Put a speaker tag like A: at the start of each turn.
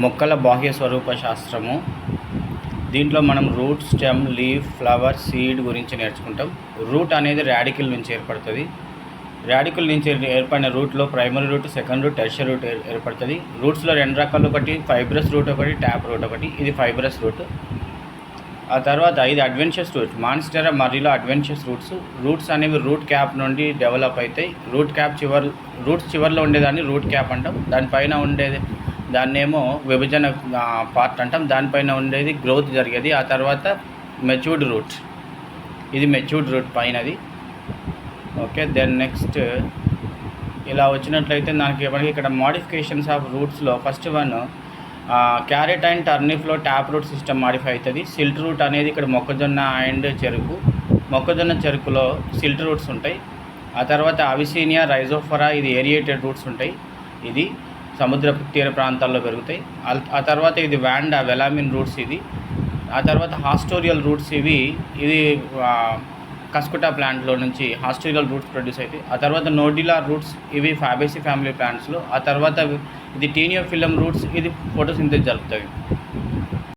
A: మొక్కల బాహ్య స్వరూప శాస్త్రము. దీంట్లో మనం root, stem, leaf, flower, seed గురించి నేర్చుకుంటాం. రూట్ అనేది రాడికల్ నుంచి ఏర్పడుతుంది. రాడికల్ నుంచి ఏర్పడిన రూట్లో primary root, second root, tertiary root ఏర్పడుతుంది. రూట్స్లో రెండు రకాలు, ఒకటి ఫైబ్రస్ రూట్, ఒకటి ట్యాప్ రూట్ ఒకటి. ఇది ఫైబ్రస్ రూట్. ఆ తర్వాత ఇది అడ్వెంచర్స్ రూట్. మాన్స్టెరా మర్రీలో అడ్వెంచర్స్ రూట్స్ అనేవి రూట్ క్యాప్ నుండి డెవలప్ అవుతాయి. రూట్స్ చివరిలో ఉండేదాన్ని రూట్ క్యాప్ అంటాం. దానిపైన ఉండేది దాన్నేమో విభజన పార్ట్ అంటాం. దానిపైన ఉండేది గ్రోత్ జరిగేది. ఆ తర్వాత మెచ్యూర్డ్ రూట్. ఇది మెచ్యూర్డ్ రూట్ పైనది. ఓకే, దెన్ నెక్స్ట్ ఇలా వచ్చినట్లయితే మనకి ఇక్కడ మోడిఫికేషన్స్ ఆఫ్ రూట్స్లో ఫస్ట్ వన్ క్యారెట్ అండ్ టర్నిప్లో ట్యాప్ రూట్ సిస్టమ్ మాడిఫై అవుతుంది. సిల్ట్ రూట్ అనేది ఇక్కడ మొక్కజొన్న అండ్ చెరుకు. మొక్కజొన్న చెరుకులో సిల్ట్ రూట్స్ ఉంటాయి. ఆ తర్వాత అవిసీనియా, రైజోఫరా, ఇది ఏరియేటెడ్ రూట్స్ ఉంటాయి. ఇది సముద్ర తీర ప్రాంతాల్లో పెరుగుతాయి. ఆ తర్వాత ఇది వెలామిన్ రూట్స్. ఇది ఆ తర్వాత హాస్టోరియల్ రూట్స్. ఇది కస్కుటా ప్లాంట్లో నుంచి హాస్టోరియల్ రూట్స్ ప్రొడ్యూస్ అవుతాయి. ఆ తర్వాత నోడిలార్ రూట్స్, ఇవి ఫ్యాబేసి ఫ్యామిలీ ప్లాంట్స్లో. ఆ తర్వాత ఇది టీనియోఫిలం రూట్స్, ఇది ఫోటోసింథసిస్ జరుపుతాయి.